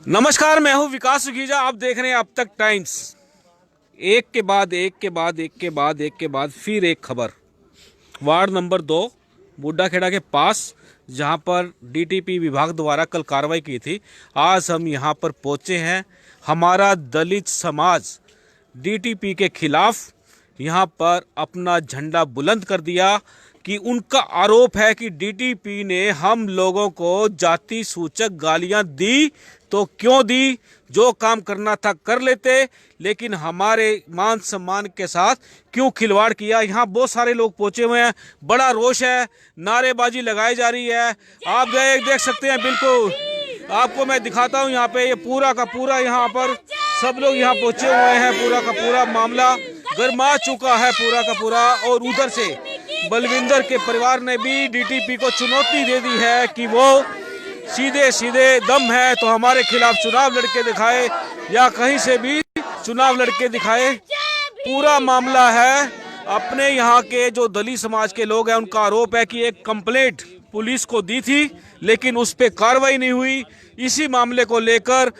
नमस्कार, मैं हूं विकास सुखीजा। आप देख रहे हैं अब तक टाइम्स। एक के बाद एक के बाद एक के बाद एक के बाद फिर एक खबर। वार्ड नंबर 2 बुड्ढाखेड़ा के पास, जहां पर डीटीपी विभाग द्वारा कल कार्रवाई की थी, आज हम यहां पर पहुंचे हैं। हमारा दलित समाज डीटीपी के खिलाफ यहां पर अपना झंडा बुलंद कर दिया कि उनका आरोप है कि डीटीपी ने हम लोगों को जाति सूचक गालियां दी। तो क्यों दी? जो काम करना था कर लेते, लेकिन हमारे मान सम्मान के साथ क्यों खिलवाड़ किया? यहाँ बहुत सारे लोग पहुंचे हुए हैं, बड़ा रोष है, नारेबाजी लगाई जा रही है। आप देख सकते हैं। बिल्कुल आपको मैं दिखाता हूँ। यहाँ पे ये पूरा का पूरा यहाँ पर सब लोग यहाँ पहुंचे हुए हैं। पूरा का पूरा मामला गरमा चुका है, पूरा का पूरा। और उधर से बलविंदर के परिवार ने भी डीटीपी को चुनौती दे दी है कि वो सीधे सीधे दम है तो हमारे खिलाफ चुनाव लड़के दिखाए या कहीं से भी चुनाव लड़के दिखाए। पूरा मामला है। अपने यहाँ के जो दलित समाज के लोग हैं, उनका आरोप है कि एक कंप्लेंट पुलिस को दी थी, लेकिन उस पर कार्रवाई नहीं हुई। इसी मामले को लेकर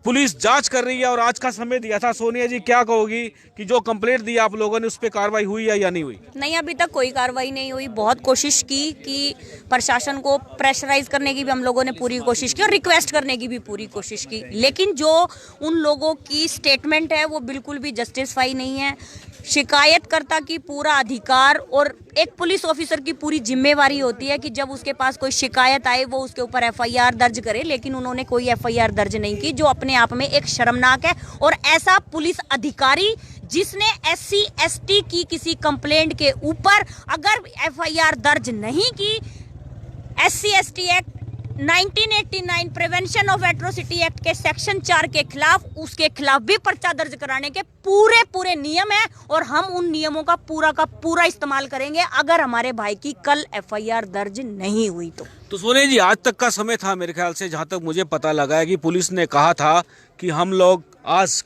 पुलिस जांच कर रही है और आज का समय दिया था। सोनिया जी, क्या कहोगी कि जो कंप्लेंट दी आप लोगों ने, उस पर कार्रवाई हुई है या नहीं हुई? नहीं, अभी तक कोई कार्रवाई नहीं हुई। बहुत कोशिश की कि प्रशासन को प्रेशराइज करने की भी हम लोगों ने पूरी कोशिश की और रिक्वेस्ट करने की भी पूरी कोशिश की, लेकिन जो उन लोगों की स्टेटमेंट है वो बिल्कुल भी जस्टिफाई नहीं है। शिकायतकर्ता की पूरा अधिकार और एक पुलिस ऑफिसर की पूरी जिम्मेवारी होती है कि जब उसके पास कोई शिकायत आए वो उसके ऊपर एफआईआर दर्ज करे, लेकिन उन्होंने कोई एफआईआर दर्ज नहीं की, जो अपने आप में एक शर्मनाक है। और ऐसा पुलिस अधिकारी जिसने SC ST की किसी कंप्लेंट के ऊपर अगर एफआईआर दर्ज नहीं की, SC ST act 1989 prevention of atrocity act के सेक्शन 4 के खिलाफ, उसके खिलाफ भी पर्चा दर्ज कराने के पूरे नियम है और हम उन नियमों का पूरा इस्तेमाल करेंगे अगर हमारे भाई की कल एफआईआर दर्ज नहीं हुई तो सोनिया जी, आज तक का समय था मेरे ख्याल से, जहां तक मुझे पता लगा है कि पुलिस ने कहा था कि हम लोग आज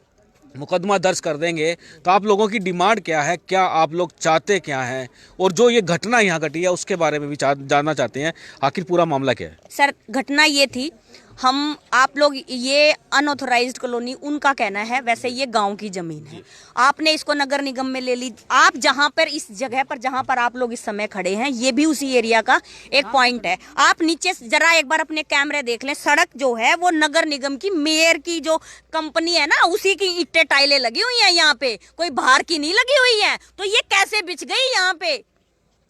मुकदमा दर्ज कर देंगे। तो आप लोगों की डिमांड क्या है? क्या आप लोग चाहते क्या हैं? और जो ये घटना यहाँ घटी है उसके बारे में भी जानना चाहते हैं। आखिर पूरा मामला क्या है? सर, घटना ये थी, आप लोग ये अनऑथोराइज्ड कॉलोनी उनका कहना है, वैसे ये गांव की जमीन है। आपने इसको नगर निगम में ले ली। आप जहां पर इस जगह पर जहां पर आप लोग इस समय खड़े हैं, ये भी उसी एरिया का एक पॉइंट है। आप नीचे जरा एक बार अपने कैमरे देख लें। सड़क जो है वो नगर निगम की, मेयर की जो कंपनी है ना, उसी की ईंटें टाइलें लगी हुई हैं यहाँ पे, कोई बाहर की नहीं लगी हुई है। तो ये कैसे बिछ गई यहाँ पे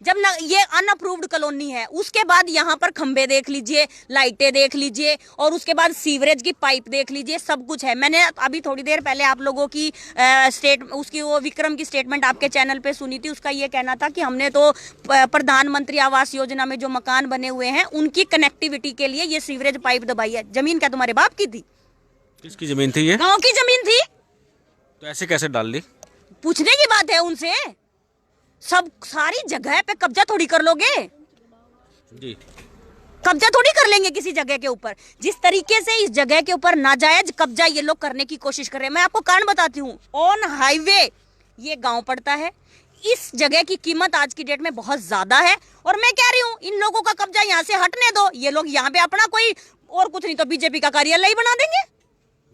जब ये अनअप्रूव्ड कॉलोनी है? उसके बाद यहाँ पर खंबे देख लीजिए, लाइटें देख लीजिए, और उसके बाद सीवरेज की पाइप देख लीजिए, सब कुछ है। मैंने अभी थोड़ी देर पहले आप लोगों की वो विक्रम की स्टेटमेंट आपके चैनल पे सुनी थी। उसका ये कहना था कि हमने तो प्रधानमंत्री आवास योजना में जो मकान बने हुए हैं उनकी कनेक्टिविटी के लिए ये सीवरेज पाइप दबाई है। जमीन क्या तुम्हारे बाप की थी? किसकी जमीन थी? ये गाँव की जमीन थी। तो ऐसे कैसे डाल दी? पूछने की बात है उनसे। सब सारी जगह पे कब्जा थोड़ी कर लोगे जी, कब्जा थोड़ी कर लेंगे किसी जगह के ऊपर। जिस तरीके से इस जगह के ऊपर नाजायज कब्जा ये लोग करने की कोशिश कर रहे हैं, मैं आपको कारण बताती हूँ। ऑन हाईवे ये गांव पड़ता है। इस जगह की कीमत आज की डेट में बहुत ज्यादा है और मैं कह रही हूँ इन लोगों का कब्जा यहाँ से हटने दो। ये लोग यहाँ पे अपना कोई और कुछ नहीं तो बीजेपी का कार्यालय ही बना देंगे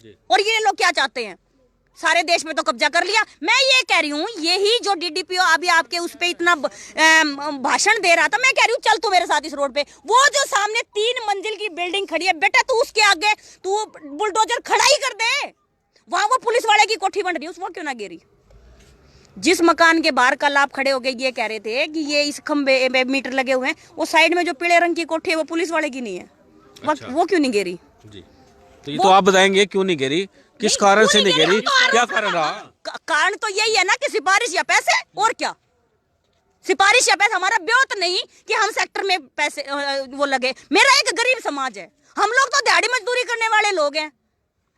जी। और ये लोग क्या चाहते हैं? सारे देश में तो कब्जा कर लिया। मैं ये कह रही हूँ, यही जो डीडीपीओ अभी आपके उस पे इतना भाषण दे रहा था, मैं कह रही हूँ चल तू मेरे साथ इस रोड पे। वो जो सामने 3 मंजिल की बिल्डिंग खड़ी है बेटा, तू उसके आगे तू बुलडोजर खड़ा ही कर दे। वहां वो पुलिस वाले की कोठी बन रही है, उसको क्यों ना गिरी? जिस मकान के बाहर कल आप खड़े हो गए ये कह रहे थे कि ये इस खंबे में मीटर लगे हुए हैं, वो साइड में जो पीले रंग की कोठी है वो पुलिस वाले की नहीं है। अच्छा। वो क्यों नहीं गिरी जी? तो ये तो आप बताएंगे क्यों नहीं गिरी, किस कारण से नहीं गिरी, क्या कारण रहा? कारण तो यही है ना कि सिफारिश या पैसे। और क्या? सिफारिश या पैसे। हमारा ब्योत नहीं कि हम सेक्टर में पैसे वो लगे। मेरा एक गरीब समाज है, हम लोग तो दिहाड़ी मजदूरी करने वाले लोग हैं,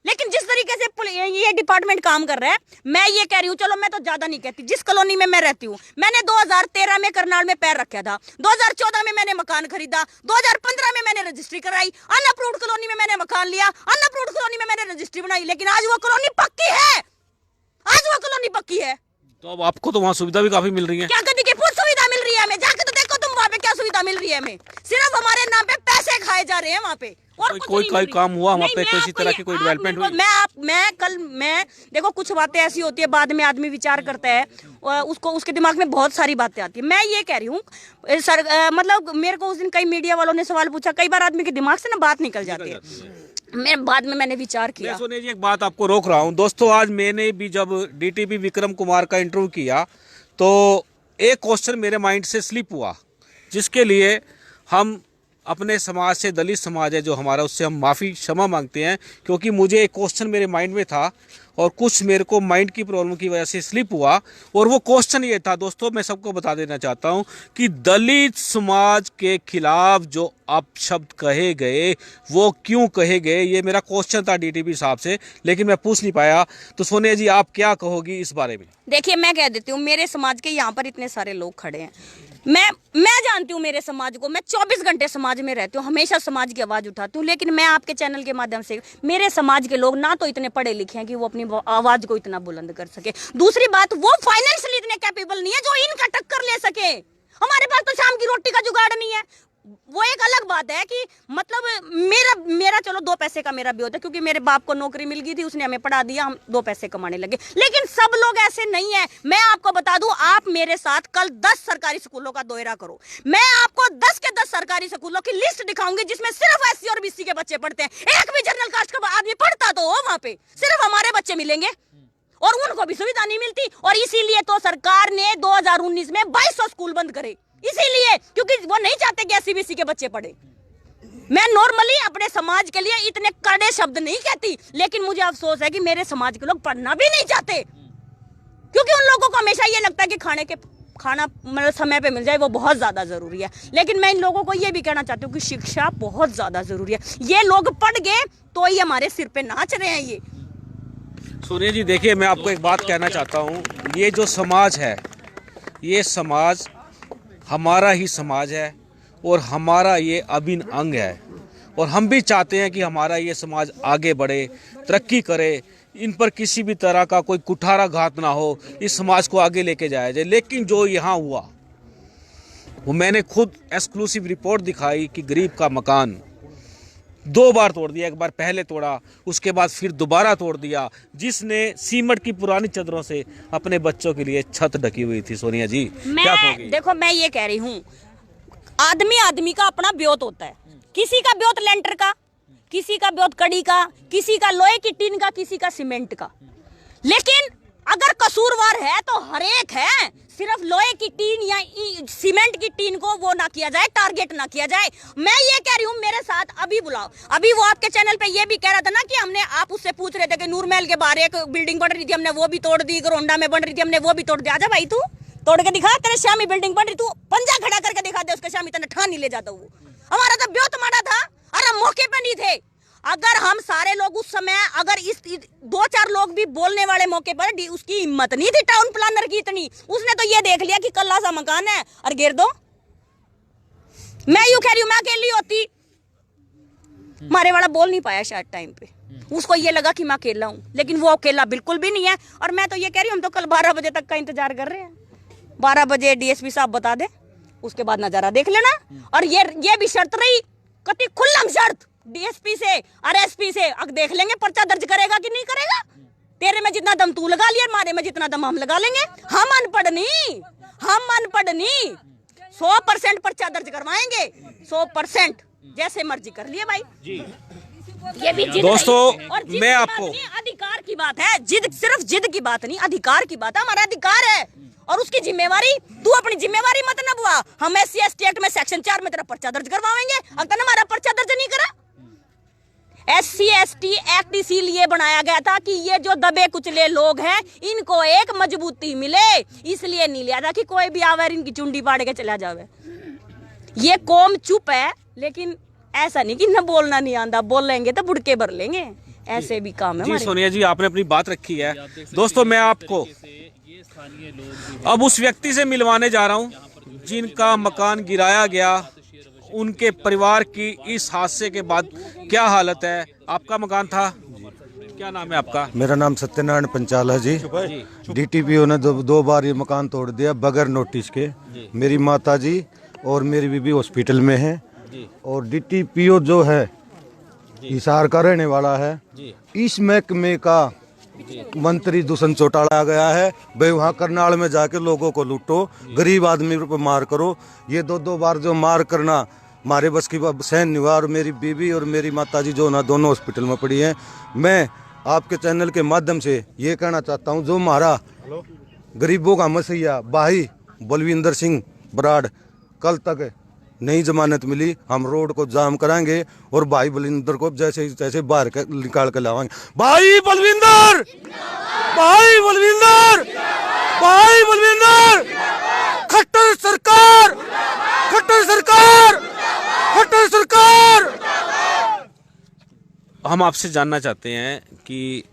लेकिन जिस तरीके से ये डिपार्टमेंट काम कर रहा है, मैं ये कह रही हूँ, चलो मैं तो ज्यादा नहीं कहती, जिस कॉलोनी में मैं रहती हूँ, मैंने 2013 में करनाल में पैर रखा था, 2014 में मैंने मकान खरीदा, 2015 में मैंने रजिस्ट्री कराई, अनअप्रूव्ड कॉलोनी में मैंने मकान लिया, अनअप्रूव्ड कॉलोनी में मैंने रजिस्ट्री बनाई, लेकिन आज वो कॉलोनी पक्की है। आज वो कॉलोनी पक्की है। तो अब आपको तो वहाँ सुविधा भी काफी मिल रही है। क्या कभी की पूरी सुविधा मिल रही है हमें? जाके तो देखो तुम वहाँ पे क्या सुविधा मिल रही है हमें। सिर्फ हमारे नाम पे पैसे खाए जा रहे हैं वहाँ पे। और कोई कुछ कोई नहीं कोई मिल रही। काम हुआ वहाँ नहीं, पे, मैं किसी आपको तरह ये- की कोई आप डेवलपमेंट मेरे हुई? को- मैं देखो कुछ बातें ऐसी होती है बाद में आदमी विचार करता है, उसको उसके दिमाग में बहुत सारी बातें आती है। मैं ये कह रही हूँ सर, मतलब मेरे को उस दिन कई मीडिया वालों ने सवाल पूछा, कई बार आदमी के दिमाग से ना बात निकल जाती है। मैं बाद में मैंने विचार मैं किया। सोनिया जी एक बात आपको रोक रहा हूँ दोस्तों, आज मैंने भी जब डीटीपी विक्रम कुमार का इंटरव्यू किया तो एक क्वेश्चन मेरे माइंड से स्लिप हुआ, जिसके लिए हम अपने समाज से, दलित समाज है जो हमारा, उससे हम माफ़ी क्षमा मांगते हैं, क्योंकि मुझे एक क्वेश्चन मेरे माइंड में था और कुछ मेरे को माइंड की प्रॉब्लम की वजह से स्लिप हुआ। और वो क्वेश्चन ये था दोस्तों, मैं सबको बता देना चाहता हूँ कि दलित समाज के खिलाफ जो अपशब्द कहे गए वो क्यों कहे गए, ये मेरा क्वेश्चन था डीटीपी साहब से, लेकिन मैं पूछ नहीं पाया। तो सोनिया जी आप क्या कहोगी इस बारे में? देखिए मैं कह देती हूँ, मेरे समाज के यहाँ पर इतने सारे लोग खड़े हैं, मैं जानती हूँ मेरे समाज को, मैं 24 घंटे समाज में रहती हूँ, हमेशा समाज की आवाज उठाती हूँ। लेकिन मैं आपके चैनल के माध्यम से, मेरे समाज के लोग ना तो इतने पढ़े लिखे हैं कि वो अपनी आवाज को इतना बुलंद कर सके। दूसरी बात, वो फाइनेंशियली इतने कैपेबल नहीं है जो इनका टक्कर ले सके। हमारे पास तो शाम की रोटी का जुगाड़ नहीं है। वो एक अलग बात है कि मतलब मेरा चलो 2 पैसे का मेरा भी होता है, क्योंकि मेरे बाप को नौकरी मिल गई थी, उसने हमें पढ़ा दिया, हम 2 पैसे कमाने लगे। लेकिन सब लोग ऐसे नहीं है। मैं आपको बता दूं, आप मेरे साथ कल 10 सरकारी स्कूलों का दौरा करो, मैं आपको 10 के 10 सरकारी स्कूलों की लिस्ट दिखाऊंगी जिसमें सिर्फ एससी और बीसी के बच्चे पढ़ते हैं। एक भी जनरल कास्ट का आदमी पढ़ता तो हो वहां पे, सिर्फ हमारे बच्चे मिलेंगे और उनको भी सुविधा नहीं मिलती। और इसीलिए तो सरकार ने 2019 में 2200 स्कूल बंद करे, इसीलिए क्योंकि वो नहीं चाहते कि एससी बीसी के बच्चे पढ़े। मैं नॉर्मली अपने समाज के लिए इतने कड़े शब्द नहीं कहती, लेकिन मुझे अफसोस है कि मेरे समाज के लोग पढ़ना भी नहीं चाहते, क्योंकि उन लोगों को हमेशा ये लगता है कि खाना मतलब समय पे मिल जाए, वो बहुत ज्यादा जरूरी है। लेकिन मैं इन लोगों को ये भी कहना चाहती हूँ कि शिक्षा बहुत ज्यादा जरूरी है। ये लोग पढ़ गए तो ये हमारे सिर पे नाच रहे हैं। ये सोनिया जी देखिए, मैं आपको एक बात कहना चाहता हूँ, ये जो समाज है, ये समाज हमारा ही समाज है और हमारा ये अभिन्न अंग है, और हम भी चाहते हैं कि हमारा ये समाज आगे बढ़े, तरक्की करे, इन पर किसी भी तरह का कोई कुठाराघात ना हो, इस समाज को आगे लेके जाया जाए। लेकिन जो यहाँ हुआ वो मैंने खुद एक्सक्लूसिव रिपोर्ट दिखाई कि गरीब का मकान 2 बार तोड़ दिया, एक बार पहले तोड़ा, उसके बाद फिर दोबारा तोड़ दिया, जिसने सीमेंट की पुरानी चादरों से अपने बच्चों के लिए छत ढकी हुई थी। सोनिया जी क्या कहोगी? देखो मैं ये कह रही हूँ, आदमी का अपना ब्योत होता है। किसी का ब्योत लेंटर का, किसी का ब्योत कड़ी का, किसी का लोहे की टीन का, किसी का सीमेंट का। लेकिन अगर कसूरवार है तो हर एक है, सिर्फ लोहे की टीन या सीमेंट की टीन को वो ना किया जाए, टारगेट ना किया जाए। मैं ये कह रही हूँ, मेरे साथ अभी बुलाओ, अभी वो आपके चैनल पे ये भी कह रहा था ना कि हमने, आप उससे पूछ रहे थे कि नूर महल के बाहर एक बिल्डिंग बन रही थी, हमने वो भी तोड़ दी, गोंडा में बन रही थी, हमने वो भी तोड़ दिया। आजा भाई, तू तोड़ के दिखा, तेरे श्यामी बिल्डिंग बन रही, तू पंजा खड़ा करके दिखा दे उसके, श्यामी तेने ठान नहीं ले जाता। वो हमारा तो ब्योत मारा था और हम मौके पे नहीं थे। अगर हम सारे लोग उस समय, अगर इस 2-4 लोग भी बोलने वाले मौके पर, उसकी हिम्मत नहीं थी टाउन प्लानर की इतनी, उसने तो ये देख लिया कि कल्ला सा मकान है और घेर दो। मैं यूं कह रही हूं, मैं अकेली होती, मारे वाला बोल नहीं पाया शायद टाइम पे, उसको ये लगा कि मैं अकेला हूं, लेकिन वो अकेला बिल्कुल भी नहीं है। और मैं तो ये कह रही हूं, हम तो कल 12 बजे तक का इंतजार कर रहे हैं। 12 बजे डीएसपी साहब बता दे, उसके बाद नजारा देख लेना। और ये भी शर्त रही, कति खुल्लम शर्त डीएसपी से और एसपी से, अब देख लेंगे पर्चा दर्ज करेगा कि नहीं करेगा। तेरे में जितना दम तू लगा लिया, मारे में जितना दम हम लगा लेंगे। हम अनपढ़ नहीं, 100% पर्चा दर्ज करवाएंगे, 100%, जैसे मर्जी कर लिए भाई जी। ये भी जिद दोस्तों, और जिद मैं की आपको, बात नहीं, अधिकार की बात है। जिद सिर्फ जिद की बात नहीं, अधिकार की बात है। हमारा अधिकार है और उसकी जिम्मेवारी, तू अपनी जिम्मेवारी मत नभवा। हम SC/ST एक्ट में सेक्शन 4 में तेरा पर्चा दर्ज करवाएंगे। अगर हमारा पर्चा दर्ज नहीं करा, SC/ST एक्ट इसीलिए बनाया गया था कि ये जो दबे कुचले लोग हैं इनको एक मजबूती मिले, इसलिए नहीं लिया था कि कोई भी आवे इनकी चुंडी पाड़ के चला जावे। ये कौम चुप है, लेकिन ऐसा नहीं कि न बोलना नहीं आंदा, बोल लेंगे तो बुड़के भर लेंगे, ऐसे भी काम है जी। हमारे। सोनिया जी आपने अपनी बात रखी है। दोस्तों मैं आपको अब उस व्यक्ति से मिलवाने जा रहा हूं जिनका मकान गिराया गया, उनके परिवार की इस हादसे के बाद क्या हालत है। आपका मकान था, क्या नाम है आपका? मेरा नाम सत्यनारायण पंचाल है जी। डीटीपीओ ने दो बार ये मकान तोड़ दिया बगैर नोटिस के। मेरी माता जी और मेरी बीबी हॉस्पिटल में है और डीटीपीओ जो है हिसार का रहने वाला है। इस महकमे का मंत्री दुष्यंत चौटाला आ गया है। भाई वहाँ करनाल में जाके लोगों को लूटो, गरीब आदमी पर मार करो। ये 2-2 बार जो मार करना हमारे बस की सहन नहीं हुआ। और मेरी बीवी और मेरी माताजी जो ना दोनों हॉस्पिटल में पड़ी हैं। मैं आपके चैनल के माध्यम से ये कहना चाहता हूँ, जो हमारा गरीबों का मसीहा भाई बलविंदर सिंह बराड़, कल तक नई जमानत मिली, हम रोड को जाम कराएंगे और भाई बलविंदर को जैसे तैसे बाहर निकाल कर लावाएंगे। भाई बलविंदर, भाई बलविंदर, भाई बलविंदर, खट्टर सरकार, खट्टर सरकार, खट्टर सरकार। हम आपसे जानना चाहते हैं कि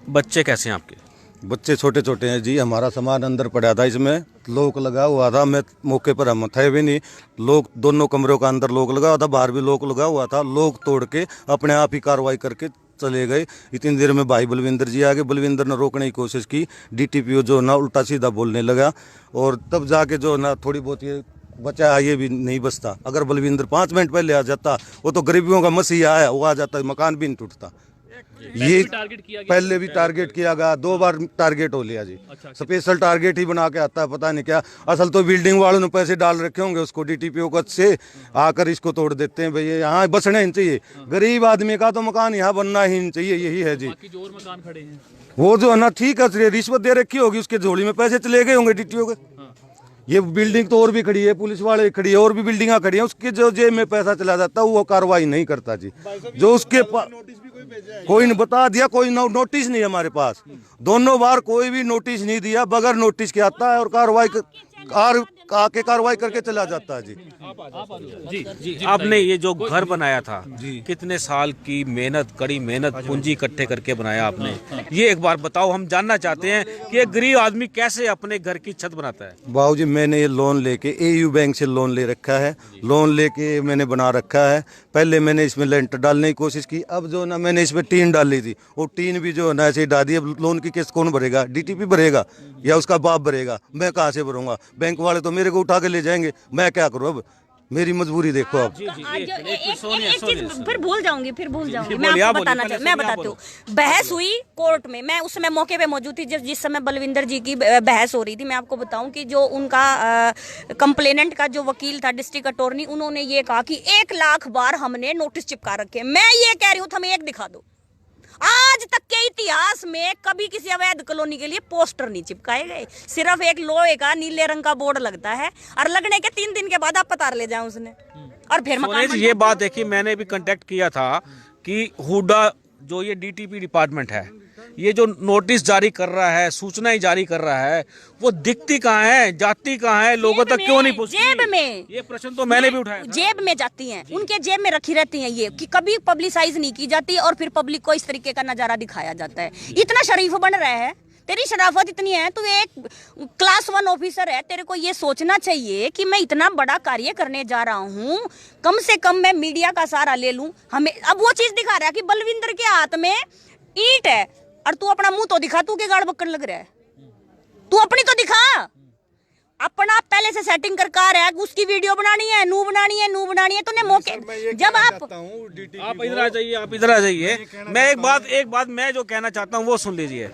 बच्चे कैसे हैं आपके? बच्चे छोटे छोटे हैं जी। हमारा सामान अंदर पड़ा था, इसमें लॉक लगा हुआ था। मैं मौके पर हम थे भी नहीं। लोग दोनों कमरों का अंदर लॉक लगा हुआ था, बाहर भी लॉक लगा हुआ था। लॉक तोड़ के अपने आप ही कार्रवाई करके चले गए। इतनी देर में भाई बलविंदर जी आ गए। बलविंदर ने रोकने की कोशिश की, डीटीपीओ जो ना उल्टा सीधा बोलने लगा और तब जाके जो ना थोड़ी बहुत ये बचा, ये भी नहीं बचता। अगर बलविंदर 5 मिनट पहले आ जाता, वो तो गरीबियों का मसीहा है, वो आ जाता, मकान भी नहीं टूटता। ये पहले भी टारगेट किया गया, 2 बार टारगेट हो लिया जी। स्पेशल टारगेट ही बना के आता है, पता नहीं क्या। असल तो बिल्डिंग वालों ने पैसे डाल रखे होंगे उसको, डीटीपीओ को से आकर इसको तोड़ देते हैं। भैया यहाँ बसना ही चाहिए, गरीब आदमी का तो मकान यहाँ बनना ही नहीं चाहिए। यही है जी। बाकी जो और मकान खड़े हैं वो जो है ना, ठीक है, रिश्वत दे रखी होगी, उसके झोली में पैसे चले गए होंगे डीटीपीओ के। ये बिल्डिंग तो और भी खड़ी है, पुलिस वाले खड़ी है, और भी बिल्डिंगें खड़ी है। उसके जो जेब में पैसा चला जाता है वो कार्रवाई नहीं करता जी। जो उसके कोई ने बता दिया, कोई नोटिस नहीं है हमारे पास। दोनों बार कोई भी नोटिस नहीं दिया, बगैर नोटिस के आता है और आके कार्रवाई करके चला जाता है जी। जी, आपने ये जो घर बनाया था, कितने साल की मेहनत, कड़ी मेहनत, पूंजी इकट्ठे करके बनाया आपने, ये एक बार बताओ। हम जानना चाहते हैं कि एक गरीब आदमी कैसे अपने घर की छत बनाता है। बाबूजी, मैंने ये लोन लेके AU बैंक से लोन ले रखा है। लोन लेके मैंने बना रखा है। पहले मैंने इसमें लेंटर डालने की कोशिश की, अब जो ना मैंने इसमें टीन डाली थी, वो टीन भी जो है ना ऐसे ही डाल दी। अब लोन की किस्त कौन भरेगा? डीटीपी भरेगा या उसका बाप भरेगा? मैं कहाँ से भरूंगा? बैंक वाले तो मेरे को उठा के ले जाएंगे, मैं क्या करूँ? अब मेरी मजबूरी देखो आप। फिर भूल जाऊंगी मैं आपको मैं बताती हूँ। बहस हुई कोर्ट में, मैं उस समय मौके पे मौजूद थी जिस समय बलविंदर जी की बहस हो रही थी। मैं आपको बताऊं कि जो उनका कंप्लेनेंट का जो वकील था, डिस्ट्रिक्ट अटॉर्नी, उन्होंने ये कहा कि 1 लाख बार हमने नोटिस चिपका रखे। मैं ये कह रही हूँ, हमें एक दिखा दो। आज तक के इतिहास में कभी किसी अवैध कॉलोनी के लिए पोस्टर नहीं चिपकाए गए। सिर्फ एक लोहे का नीले रंग का बोर्ड लगता है और लगने के 3 दिन के बाद आप पतार ले जाए उसने, और फिर मकान। ये बात देखिए, मैंने भी कांटेक्ट किया था कि हुडा जो ये डीटीपी डिपार्टमेंट है, ये जो नोटिस जारी कर रहा है, सूचनाएं जारी कर रहा है, वो दिखती कहाँ है, जाती कहाँ है, लोगों तक क्यों नहीं पहुंचती? जेब में। ये प्रश्न तो मैंने भी उठाया था। जेब में जाती हैं, उनके जेब में रखी रहती हैं ये, कि कभी पब्लिसाइज नहीं की जाती और फिर पब्लिक को इस तरीके का नजारा दिखाया जाता है। इतना शरीफ बन रहा है, तेरी शराफत इतनी है, तू एक क्लास 1 ऑफिसर है, तेरे को ये सोचना चाहिए कि मैं इतना बड़ा कार्य करने जा रहा हूँ, कम से कम मैं मीडिया का सहारा ले लूं। हमें अब वो चीज दिखा रहा है कि बलविंदर के हाथ में ईंट है और तू अपना मुंह तो दिखा, तू के गाड़ बक्कन लग रहा है, तू अपनी तो दिखा। अपना पहले से सेटिंग कर रहा है, उसकी वीडियो बनानी है, नू बनानी है, तूने मौके जब आप इधर आ जाइए, आप इधर आ जाइए। मैं एक बात मैं जो कहना चाहता हूँ वो सुन लीजिए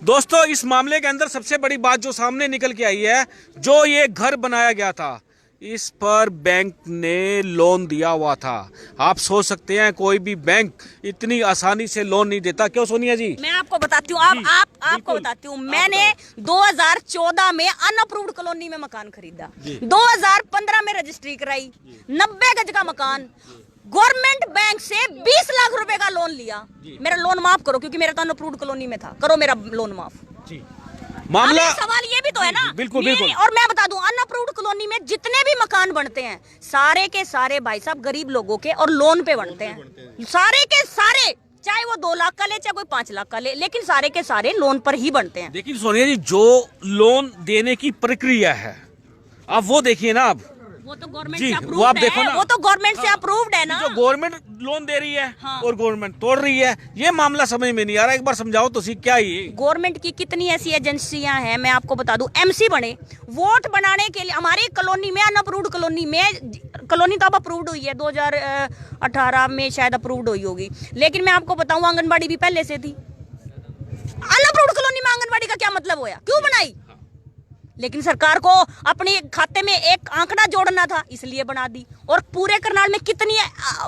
दोस्तों। इस मामले के अंदर सबसे बड़ी बात जो सामने निकल के आई है, जो ये घर बनाया गया था, इस पर बैंक ने लोन दिया हुआ था। आप सोच सकते हैं कोई भी बैंक इतनी आसानी से लोन नहीं देता, क्यों सोनिया जी? मैं आपको बताती हूँ, आपको बताती हूँ। मैंने 2014 में अनअप्रूव्ड कॉलोनी में मकान खरीदा, 2015 में रजिस्ट्री कराई, 90 गज का मकान, गवर्नमेंट बैंक से 20 लाख रुपए का लोन लिया। मेरा लोन माफ करो, क्योंकि मेरा तो अनअप्रूव्ड कॉलोनी में था, करो मेरा लोन माफ जी। मामला सवाल ये भी तो है ना। बिल्कुल। और मैं बता दूं, अनअप्रूव्ड कॉलोनी में जितने भी मकान बनते हैं, सारे के सारे भाई साहब गरीब लोगों के और लोन पे बनते हैं। सारे के सारे, चाहे वो 2 लाख का ले, चाहे कोई 5 लाख का ले, लेकिन सारे के सारे लोन पर ही बनते हैं। देखिए सोनिया जी, जो लोन देने की प्रक्रिया है, आप वो देखिए ना। आप वो तो गवर्नमेंट जी, से वो अप्रूव्ड आप है, देखो ना। वो तो गवर्नमेंट से अप्रूव्ड है ना। जो गवर्नमेंट लोन दे रही है हाँ। और गवर्नमेंट तोड़ रही है, ये मामला समझ में नहीं आ रहा। एक बार समझाओ तो क्या है ये? गवर्नमेंट की कितनी ऐसी एजेंसियां हैं, मैं आपको बता दूं। MC बने, वोट बनाने के लिए हमारी कॉलोनी में, अनअप्रूव्ड कॉलोनी में कॉलोनी तो अब अप्रूव्ड हुई है, 2018 में शायद अप्रूव्ड हुई होगी, लेकिन मैं आपको बताऊं आंगनबाड़ी भी पहले से थी। अनअप्रूव्ड कॉलोनी में आंगनबाड़ी का क्या मतलब होया, क्यों बनाई? लेकिन सरकार को अपने खाते में एक आंकड़ा जोड़ना था, इसलिए बना दी। और पूरे करनाल में कितनी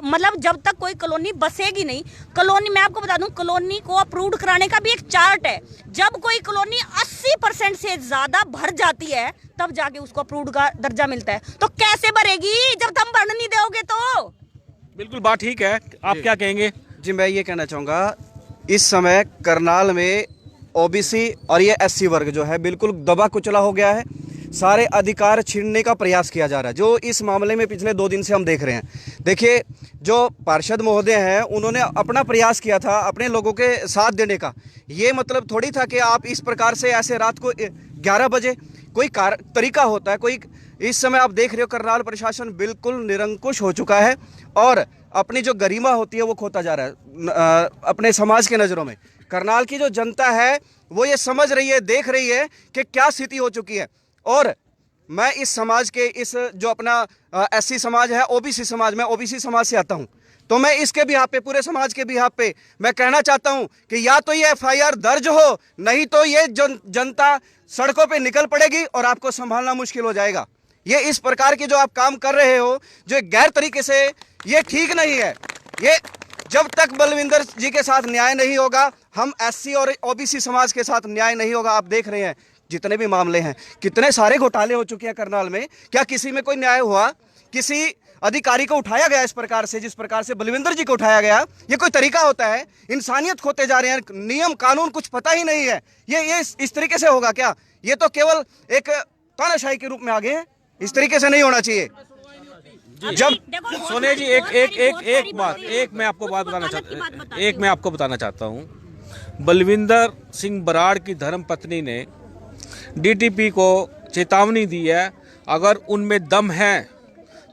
मतलब जब तक कोई कॉलोनी बसेगी नहीं, कॉलोनी मैं आपको बता दूं, कॉलोनी को अप्रूव्ड कराने का भी एक चार्ट है। जब कोई कॉलोनी 80% से ज्यादा भर जाती है तब जाके उसको अप्रूव्ड का दर्जा मिलता है। तो कैसे भरेगी जब तुम भरने नहीं दोगे? तो बिल्कुल बात ठीक है, आप क्या कहेंगे? जी मैं ये कहना चाहूँगा, इस समय करनाल में ओबीसी और ये एससी वर्ग जो है बिल्कुल दबा कुचला हो गया है। सारे अधिकार छीनने का प्रयास किया जा रहा है, जो इस मामले में पिछले 2 दिन से हम देख रहे हैं। देखिए, जो पार्षद महोदय हैं उन्होंने अपना प्रयास किया था अपने लोगों के साथ देने का। ये मतलब थोड़ी था कि आप इस प्रकार से ऐसे रात को 11 बजे कोई तरीका होता है कोई। इस समय आप देख रहे हो करनाल प्रशासन बिल्कुल निरंकुश हो चुका है और अपनी जो गरिमा होती है वो खोता जा रहा है अपने समाज के नज़रों में। करनाल की जो जनता है वो ये समझ रही है, देख रही है कि क्या स्थिति हो चुकी है। और मैं इस समाज के, इस जो अपना एससी समाज है, ओबीसी समाज, मैं ओबीसी समाज से आता हूं, तो मैं इसके भी पे, पूरे समाज के भी पे मैं कहना चाहता हूं कि या तो ये एफआईआर दर्ज हो, नहीं तो ये जनता सड़कों पे निकल पड़ेगी और आपको संभालना मुश्किल हो जाएगा। ये इस प्रकार के जो आप काम कर रहे हो, जो गैर तरीके से, ये ठीक नहीं है। ये जब तक बलविंदर जी के साथ न्याय नहीं होगा, हम एससी और ओबीसी समाज के साथ न्याय नहीं होगा। आप देख रहे हैं जितने भी मामले हैं, कितने सारे घोटाले हो चुके हैं करनाल में। क्या किसी में कोई न्याय हुआ? किसी अधिकारी को उठाया गया इस प्रकार से, जिस प्रकार से बलविंदर जी को उठाया गया? ये कोई तरीका होता है? इंसानियत खोते जा रहे हैं, नियम कानून कुछ पता ही नहीं है। ये इस तरीके से होगा क्या? ये तो केवल एक तानाशाही के रूप में आ गए हैं। इस तरीके से नहीं होना चाहिए। जब सोनिया जी एक मैं आपको बताना चाहता हूँ। बलविंदर सिंह बराड़ की धर्मपत्नी ने डीटीपी को चेतावनी दी है, अगर उनमें दम है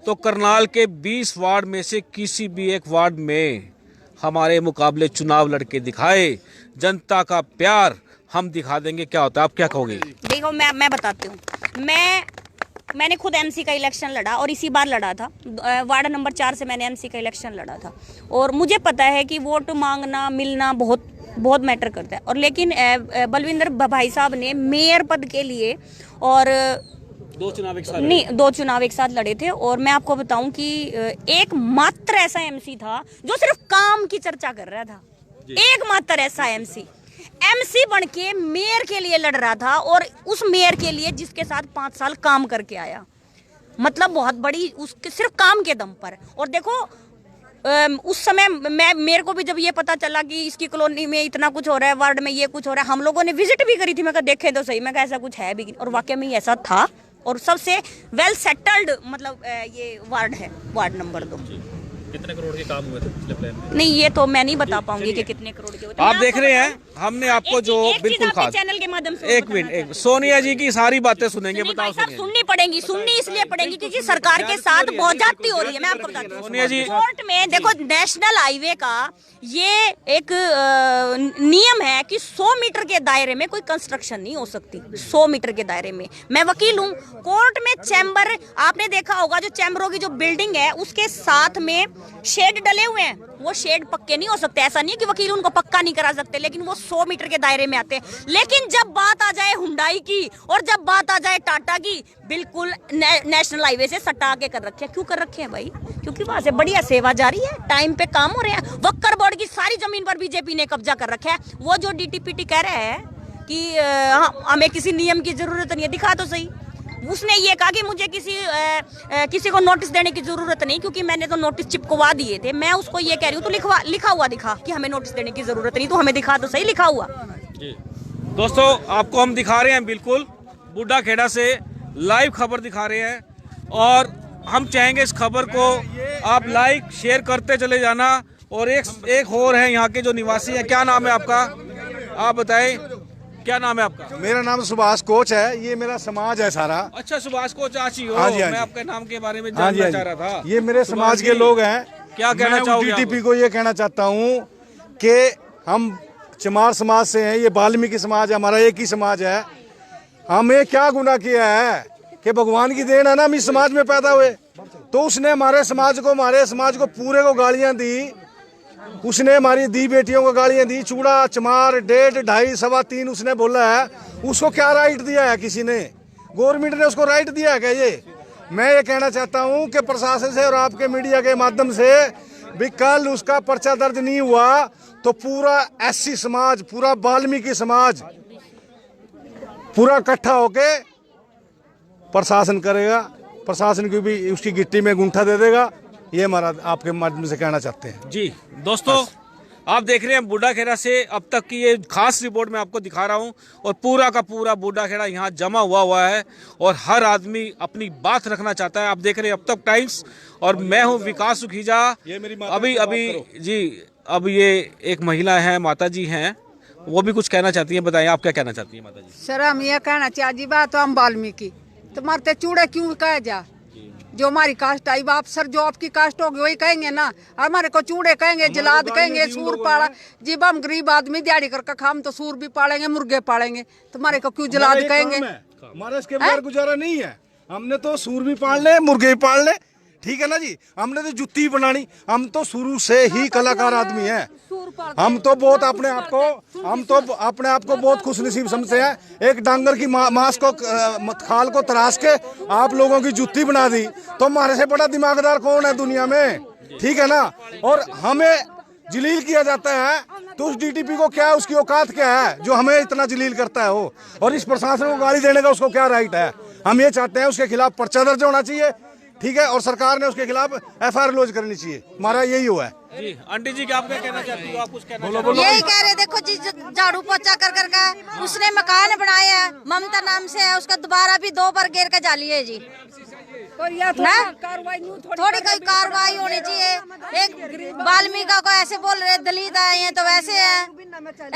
तो करनाल के 20 वार्ड में से किसी भी एक वार्ड में हमारे मुकाबले चुनाव लड़के दिखाए। जनता का प्यार हम दिखा देंगे। क्या होता है, आप क्या कहोगे? देखो, मैं बताती हूँ। मैंने खुद एमसी का इलेक्शन लड़ा और इसी बार लड़ा था। वार्ड नंबर 4 से मैंने एमसी का इलेक्शन लड़ा था और मुझे पता है कि वोट मांगना मिलना बहुत मैटर करता है। और लेकिन बलविंदर भाई साहब ने मेयर पद के लिए और 2 चुनाव एक साथ लड़े थे। और मैं आपको बताऊं कि एक मात्र ऐसा एमसी था जो सिर्फ काम की चर्चा कर रहा था। एक मात्र ऐसा एमसी बन के मेयर के लिए लड़ रहा था और उस मेयर के लिए जिसके साथ 5 साल काम करके आया। मतलब बहुत बड़ी, उसके सिर्फ काम के दम पर। और देखो, उस समय मेरे को भी जब ये पता चला कि इसकी कॉलोनी में इतना कुछ हो रहा है, वार्ड में ये कुछ हो रहा है, हम लोगों ने विजिट भी करी थी। मैं कहा देखे तो सही, मैं कहा ऐसा कुछ है भी, और वाकई में ऐसा था। और सबसे वेल सेटल्ड मतलब ये वार्ड है, वार्ड नंबर 2। कितने करोड़ के काम हुए थे पिछले प्लान में? नहीं, ये तो मैं नहीं बता पाऊंगी कि कितने करोड़ के होते। आप देख रहे हैं, हमने आपको जो बिल्कुल खास चैनल के माध्यम से एक मिनट, सोनिया जी की सारी बातें सुनेंगे। बताओ सोनिया, सुननी पड़ेगी, सुननी इसलिए पड़ेगी क्योंकि सरकार के साथ बहुत ज्यादती हो रही है। मैं आपको बताती हूँ सोनिया जी, कोर्ट में देखो, नेशनल हाईवे का ये एक नियम है कि 100 मीटर के दायरे में कोई कंस्ट्रक्शन नहीं हो सकती। 100 मीटर के दायरे में। मैं वकील हूँ। कोर्ट में चैम्बर, आपने देखा होगा, जो चैम्बरों की जो बिल्डिंग है उसके साथ में शेड डले हुए हैं। वो शेड पक्के नहीं हो सकते। ऐसा नहीं है कि वकील उनको पक्का नहीं करा सकते, लेकिन वो 100 मीटर के दायरे में आते हैं। लेकिन जब बात आ जाए हुंडई की और जब बात आ जाए टाटा की, बिल्कुल नेशनल हाईवे से सटा के कर रखे हैं। क्यों कर रखे हैं भाई? क्योंकि वहां से बढ़िया सेवा जारी है, टाइम पे काम हो रहे हैं। वक्कर बोर्ड की सारी जमीन पर बीजेपी ने कब्जा कर रखा है। वो जो डीटीपीटी कह रहे हैं कि हमें किसी नियम की जरूरत नहीं है, दिखा तो सही। उसने ये कहा कि मुझे किसी को नोटिस देने की जरूरत नहीं, क्योंकि मैंने तो नोटिस चिपकवा दिए थे। मैं उसको ये कह रही हूँ, तो लिखा हुआ दिखा कि हमें नोटिस देने की जरूरत नहीं, तो हमें दिखा तो सही लिखा हुआ। दोस्तों, आपको हम दिखा रहे हैं बिल्कुल बूढ़ा खेड़ा से लाइव खबर दिखा रहे हैं, और हम चाहेंगे इस खबर को आप लाइक शेयर करते चले जाना। और एक और है यहाँ के जो निवासी हैं। क्या नाम है आपका? आप बताएं, क्या नाम है आपका? मेरा नाम सुभाष कोच है। ये मेरा समाज है सारा। अच्छा, सुभाष कोच आची हो। हाँ जी, हाँ मैं जी। आपके नाम के बारे में जानना चाह रहा था। ये मेरे समाज के लोग हैं। क्या कहना चाहोगे? डीटीपी को ये कहना चाहता हूँ कि हम चमार समाज से हैं, ये वाल्मीकि समाज है, हमारा एक ही समाज है। हमें क्या गुनाह किया है कि भगवान की देन है ना, हम इस समाज में पैदा हुए। तो उसने हमारे समाज को पूरे को गालियां दी। उसने हमारी दी बेटियों को गालियां दी, चूड़ा चमार 1.5 2.5 सवा 3 उसने बोला है। उसको क्या राइट दिया है किसी ने? गवर्नमेंट ने उसको राइट दिया है क्या? ये मैं ये कहना चाहता हूं कि प्रशासन से और आपके मीडिया के माध्यम से भी कल उसका पर्चा दर्ज नहीं हुआ तो पूरा एससी समाज, पूरा वाल्मीकि समाज पूरा इकट्ठा होके प्रशासन करेगा, प्रशासन की भी उसकी गिट्टी में गुंठा दे देगा। ये हमारा आपके माध्यम से कहना चाहते हैं। जी दोस्तों, आप देख रहे हैं बूढ़ा खेड़ा से अब तक की ये खास रिपोर्ट मैं आपको दिखा रहा हूं और पूरा का पूरा बूढ़ा खेड़ा यहाँ जमा हुआ है और हर आदमी अपनी बात रखना चाहता है। आप देख रहे हैं अब तक टाइम्स और मैं हूं विकास सुखीजा। अब ये एक महिला है, माता जी हैं, वो भी कुछ कहना चाहती हैं। बताइए आप क्या कहना चाहती हैं माता जी? सर हम ये कहना चाहिए बात हम वाल्मीकि तुम्हारे चूड़े क्यों कहे जा? जो हमारी कास्ट आई बाप सर, जो आपकी कास्ट होगी वही कहेंगे ना। हमारे को चूड़े कहेंगे, जलाद कहेंगे, सूर पाड़ा। जब हम गरीब आदमी दिहाड़ी करके खाम तो सूर भी पालेंगे, मुर्गे पालेंगे। तुम्हारे को क्यों जलाद कहेंगे? हमारा इसके बगैर गुजारा नहीं है। हमने तो सूर भी पाल ले, मुर्गे भी पाल ले, ठीक है ना जी। हमने तो जुत्ती बनानी। हम तो शुरू से ही कलाकार आदमी हैं। हम तो बहुत अपने आप को बहुत खुशनसीब समझते हैं। एक डांगर की मांस को खाल को तराश के आप लोगों की जुत्ती बना दी तो हमारे से बड़ा दिमागदार कौन है दुनिया में? ठीक है ना। और हमें जलील किया जाता है तो उस डीटीपी को क्या, उसकी औकात क्या है जो हमें इतना जलील करता है वो? और इस प्रशासन को गाली देने का उसको क्या राइट है? हम ये चाहते हैं उसके खिलाफ पर्चा दर्ज होना चाहिए, ठीक है, और सरकार ने उसके खिलाफ एफआईआर लॉन्च करनी चाहिए। हमारा यही हुआ है। जी आंटी जी, क्या आप क्या कहना चाहती हो? आप कुछ कहना यही कह रहे, देखो जी झाड़ू पोछा कर करके उसने मकान बनाए हैं, ममता नाम से है, उसका दोबारा भी 2 बार घेर के जाली है जी। थोड़ी कोई कार्रवाई होनी चाहिए। एक वाल्मीकि को ऐसे बोल रहे दलित आए हैं तो वैसे है,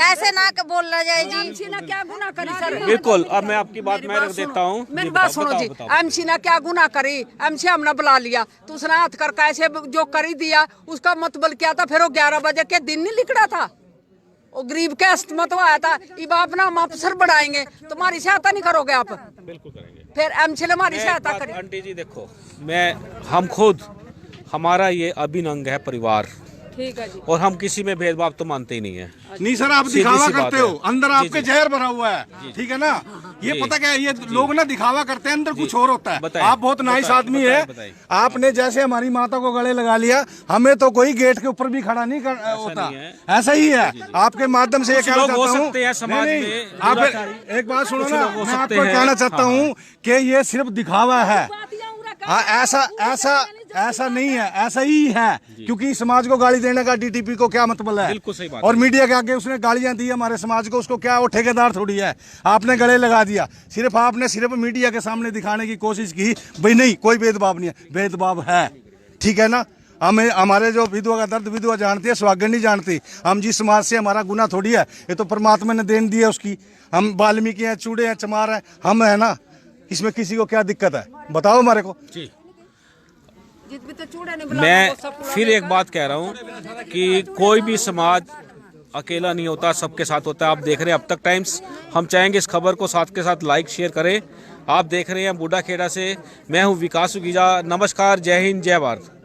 ऐसे ना बोलना जाए जी। क्या गुनाह करी सर? बिल्कुल, अब मैं आपकी बात मैं रख देता हूँ। मेरी बात सुनो जी। एमसी ने क्या गुनाह करी? एमसी हमने बुला लिया तो उसने हाथ करके ऐसे जो करी दिया, उसका मतलब क्या था? फिर वो 11 बजे के दिन नहीं लिखड़ा था, वो गरीब के अस्तमत आया था। अब अपना हम अफसर बढ़ाएंगे, तुम्हारी सहायता नहीं करोगे आप? बिल्कुल करेंगे। फिर एमसी हमारी सहायता करें। आंटी जी देखो, हम खुद, हमारा ये अभिन्न अंग है परिवार, ठीक है जी। और हम किसी में भेदभाव तो मानते ही नहीं है। नहीं सर, आप सीधी दिखावा सी बात करते है। हो, अंदर आपके जी। जहर भरा हुआ है, ठीक है ना। ये पता क्या है, ये लोग ना दिखावा करते हैं, अंदर कुछ और होता है। आप बहुत नाइस आदमी है। आपने जैसे हमारी माता को गले लगा लिया, हमें तो कोई गेट के ऊपर भी खड़ा नहीं होता। ऐसा ही है। आपके माध्यम से ये कहना चाहता हूँ, आप एक बात सुनो ना, मैं आपको कहना चाहता हूँ कि ये सिर्फ दिखावा है। ऐसा नहीं है, ऐसा ही है। क्योंकि समाज को गाली देने का डीटीपी को क्या मतलब है? बिल्कुल सही बात। और मीडिया के आगे उसने गालियां दी हमारे समाज को, उसको क्या, वो ठेकेदार थोड़ी है? आपने गले लगा दिया। आपने सिर्फ मीडिया के सामने दिखाने की कोशिश की भाई नहीं कोई भेदभाव नहीं है। भेदभाव है, ठीक है ना। हमारे जो विधवा का दर्द विधवा जानती है, सुहागन नहीं जानती। हम जिस समाज से, हमारा गुना थोड़ी है, ये तो परमात्मा ने देन दी है उसकी। हम वाल्मीकि हैं, चूड़े हैं, चमार हैं, हम है ना। इसमें किसी को क्या दिक्कत है बताओ हमारे को? जी मैं फिर एक बात कह रहा हूँ कि कोई भी समाज अकेला नहीं होता, सबके साथ होता है। आप देख रहे हैं अब तक टाइम्स। हम चाहेंगे इस खबर को साथ के साथ लाइक शेयर करें। आप देख रहे हैं बूढ़ा खेड़ा से, मैं हूँ विकास सुखीजा। नमस्कार, जय हिंद, जय भारत।